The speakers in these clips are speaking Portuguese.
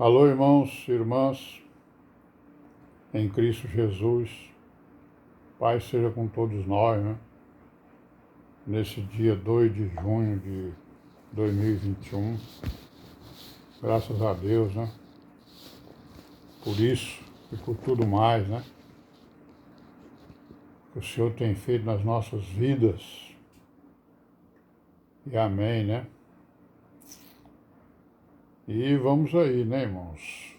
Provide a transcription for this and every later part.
Alô, irmãos e irmãs, em Cristo Jesus, Pai seja com todos nós, né? Nesse dia 2 de junho de 2021, graças a Deus, né? Por isso e por tudo mais, né? Que o Senhor tem feito nas nossas vidas. E amém, né? E vamos aí, né, irmãos?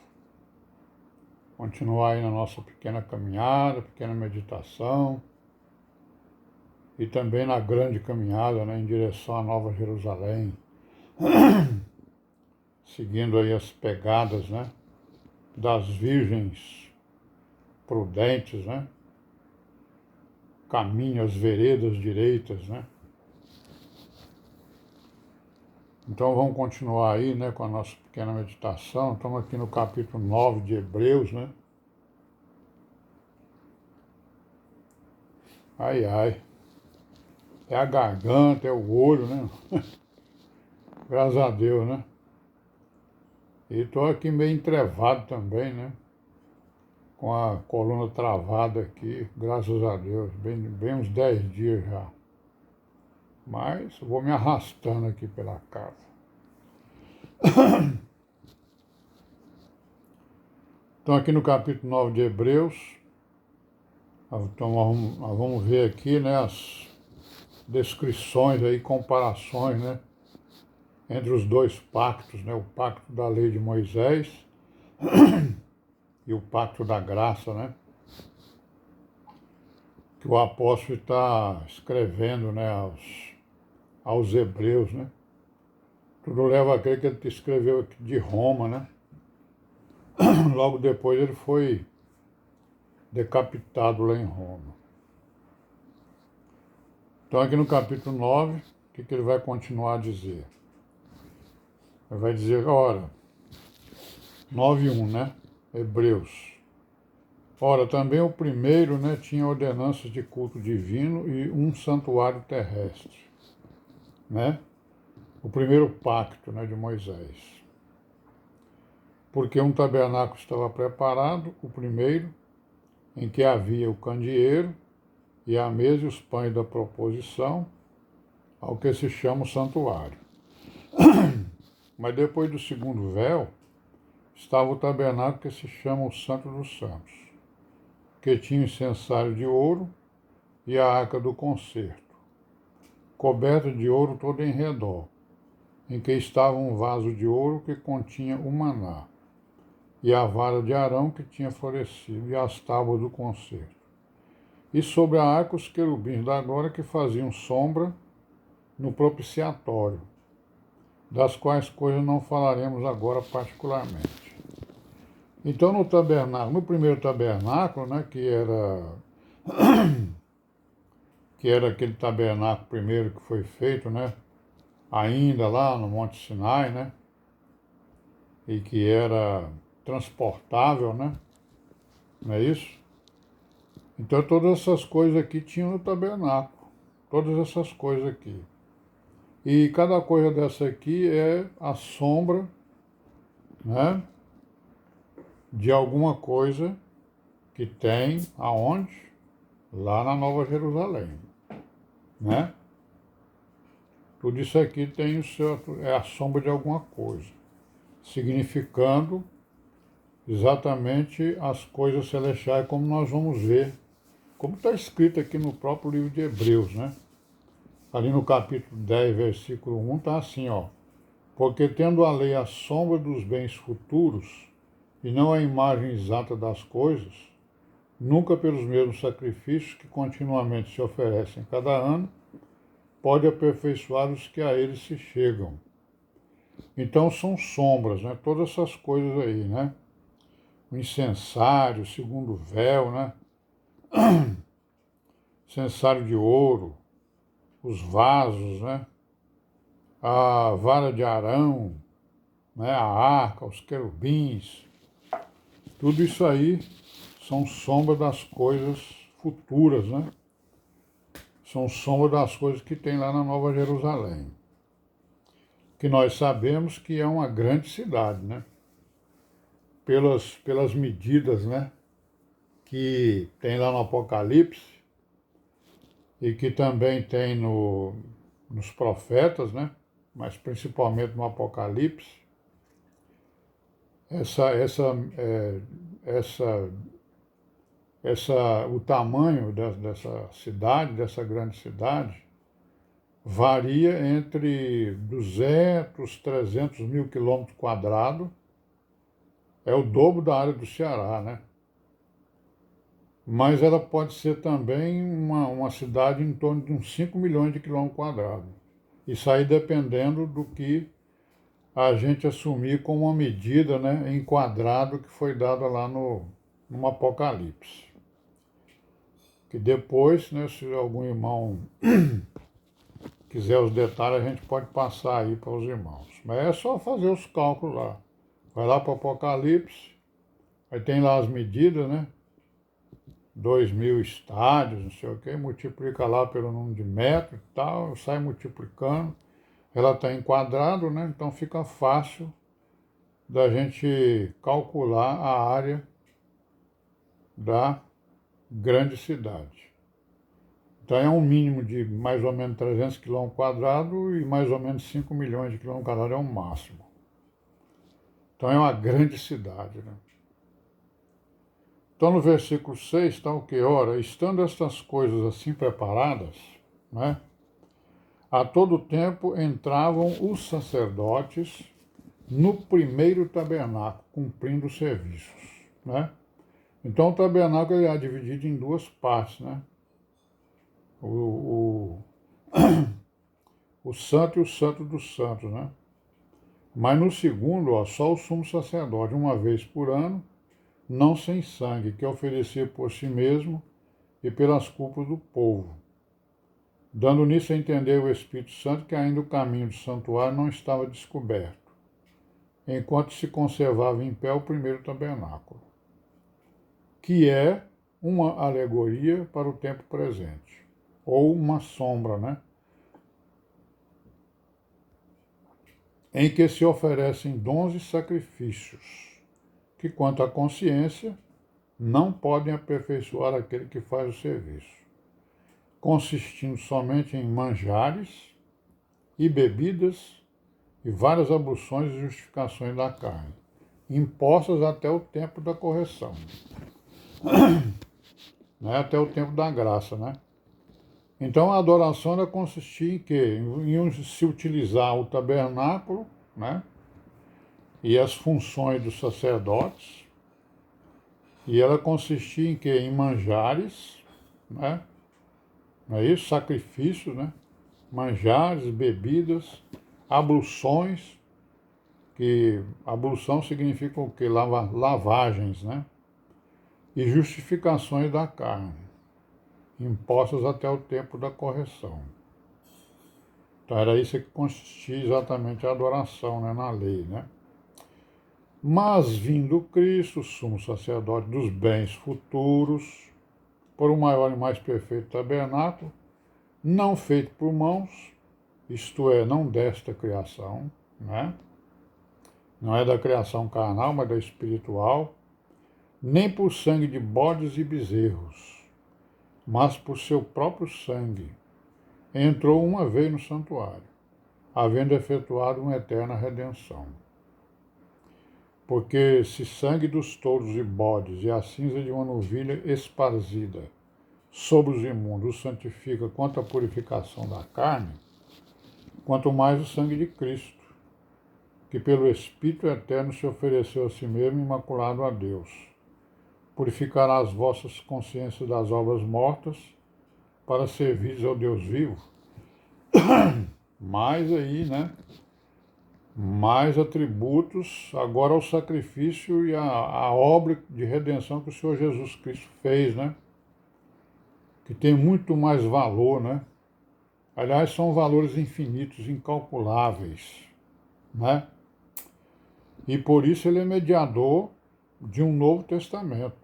Continuar aí na nossa pequena caminhada, pequena meditação, e também na grande caminhada, né, em direção à Nova Jerusalém, seguindo aí as pegadas, né, das virgens prudentes, né, caminho, as veredas direitas, né. Então vamos continuar aí, né, com a nossa pequena meditação. Estamos aqui no capítulo 9 de Hebreus, né. Ai, ai. É a garganta, é o olho, né? Graças a Deus, né? E estou aqui meio entrevado também, né? Com a coluna travada aqui, graças a Deus. Bem uns 10 dias já. Mas vou me arrastando aqui pela casa. Então aqui no capítulo 9 de Hebreus, então nós vamos ver aqui, né, as descrições aí, comparações, né, entre os dois pactos, né, o pacto da lei de Moisés e o pacto da graça, né, que o apóstolo está escrevendo, né, aos hebreus, né. Tudo leva a crer que ele escreveu aqui de Roma, né. Logo depois ele foi decapitado lá em Roma. Então aqui no capítulo 9, o que ele vai continuar a dizer? Ele vai dizer, ora, 9:1, né? Hebreus. Ora, também o primeiro, né, tinha ordenanças de culto divino e um santuário terrestre, né? O primeiro pacto, né, de Moisés. Porque um tabernáculo estava preparado, o primeiro, em que havia o candeeiro e a mesa e os pães da proposição, ao que se chama o santuário. Mas depois do segundo véu, estava o tabernáculo que se chama o Santo dos Santos, que tinha o incensário de ouro e a arca do concerto, coberta de ouro todo em redor, em que estava um vaso de ouro que continha o maná, e a vara de Arão que tinha florescido, e as tábuas do concerto. E sobre a arca os querubins da glória que faziam sombra no propiciatório, das quais coisas não falaremos agora particularmente. Então no tabernáculo, no primeiro tabernáculo, né, que era aquele tabernáculo primeiro que foi feito, né, ainda lá no Monte Sinai, né, e que era transportável, né, não é isso? Então todas essas coisas aqui tinham no tabernáculo, todas essas coisas aqui. E cada coisa dessa aqui é a sombra, né, de alguma coisa que tem aonde? Lá na Nova Jerusalém, né? Tudo isso aqui tem o seu, é a sombra de alguma coisa, significando exatamente as coisas celestiais, como nós vamos ver, como está escrito aqui no próprio livro de Hebreus, né? Ali no capítulo 10, versículo 1, está assim, ó. Porque tendo a lei a sombra dos bens futuros, e não a imagem exata das coisas, nunca pelos mesmos sacrifícios que continuamente se oferecem cada ano, pode aperfeiçoar os que a eles se chegam. Então são sombras, né? Todas essas coisas aí, né? O incensário, o segundo véu, né? Incensário de ouro, os vasos, né? A vara de Arão, né? A arca, os querubins. Tudo isso aí são sombras das coisas futuras, né? São sombras das coisas que tem lá na Nova Jerusalém. Que nós sabemos que é uma grande cidade, né? pelas medidas, né, que tem lá no Apocalipse e que também tem nos profetas, né, mas principalmente no Apocalipse, essa, o tamanho dessa cidade, dessa grande cidade, varia entre 200, 300 mil quilômetros quadrados, é o dobro da área do Ceará, né? Mas ela pode ser também uma cidade em torno de uns 5 milhões de quilômetros quadrados. Isso aí dependendo do que a gente assumir como uma medida, né, em quadrado que foi dada lá no Apocalipse. Que depois, né, se algum irmão quiser os detalhes, a gente pode passar aí para os irmãos. Mas é só fazer os cálculos lá. Vai lá para o Apocalipse, aí tem lá as medidas, né? 2.000 estádios, não sei o quê, multiplica lá pelo número de metros e tal, sai multiplicando. Ela está enquadrado, né? Então fica fácil da gente calcular a área da grande cidade. Então é um mínimo de mais ou menos 300 quilômetros quadrados e mais ou menos 5 milhões de quilômetros quadrados é o máximo. Então é uma grande cidade, né? Então no versículo 6 está o que? Ora, estando estas coisas assim preparadas, né? A todo tempo entravam os sacerdotes no primeiro tabernáculo, cumprindo os serviços, né? Então o tabernáculo ele é dividido em duas partes, né? O santo e o santo dos santos, né? Mas no segundo, ó, só o sumo sacerdote, uma vez por ano, não sem sangue, que oferecia por si mesmo e pelas culpas do povo, dando nisso a entender o Espírito Santo que ainda o caminho do santuário não estava descoberto, enquanto se conservava em pé o primeiro tabernáculo, que é uma alegoria para o tempo presente, ou uma sombra, né? Em que se oferecem dons e sacrifícios, que quanto à consciência, não podem aperfeiçoar aquele que faz o serviço, consistindo somente em manjares e bebidas e várias abluções e justificações da carne, impostas até o tempo da correção, né? Até o tempo da graça, né? Então a adoração ela consistia em quê? Em se utilizar o tabernáculo, né? E as funções dos sacerdotes, e ela consistia em quê? Em manjares, né? Não é isso? Sacrifícios, né? Manjares, bebidas, abluções, que ablução significa o quê? Lavagens, né? E justificações da carne, impostas até o tempo da correção. Então era isso que consistia exatamente a adoração, né, na lei, né? Mas vindo Cristo, sumo sacerdote dos bens futuros, por um maior e mais perfeito tabernáculo, não feito por mãos, isto é, não desta criação, né? Não é da criação carnal, mas da espiritual, nem por sangue de bodes e bezerros, mas por seu próprio sangue, entrou uma vez no santuário, havendo efetuado uma eterna redenção. Porque se sangue dos touros e bodes e a cinza de uma novilha esparzida sobre os imundos o santifica quanto à purificação da carne, quanto mais o sangue de Cristo, que pelo Espírito Eterno se ofereceu a si mesmo imaculado a Deus, purificará as vossas consciências das obras mortas para servires ao Deus vivo. Mais aí, né? Mais atributos agora ao sacrifício e a obra de redenção que o Senhor Jesus Cristo fez, né? Que tem muito mais valor, né? Aliás, são valores infinitos, incalculáveis, né? E por isso ele é mediador de um novo testamento,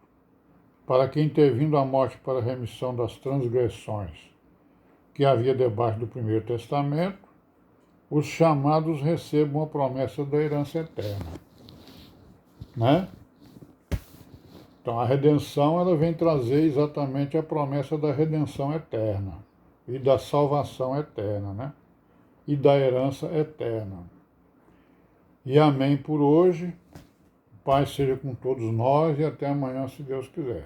para que, intervindo a morte para a remissão das transgressões que havia debaixo do primeiro testamento, os chamados recebam a promessa da herança eterna, né? Então a redenção ela vem trazer exatamente a promessa da redenção eterna e da salvação eterna, né? E da herança eterna. E amém por hoje. Paz seja com todos nós e até amanhã, se Deus quiser.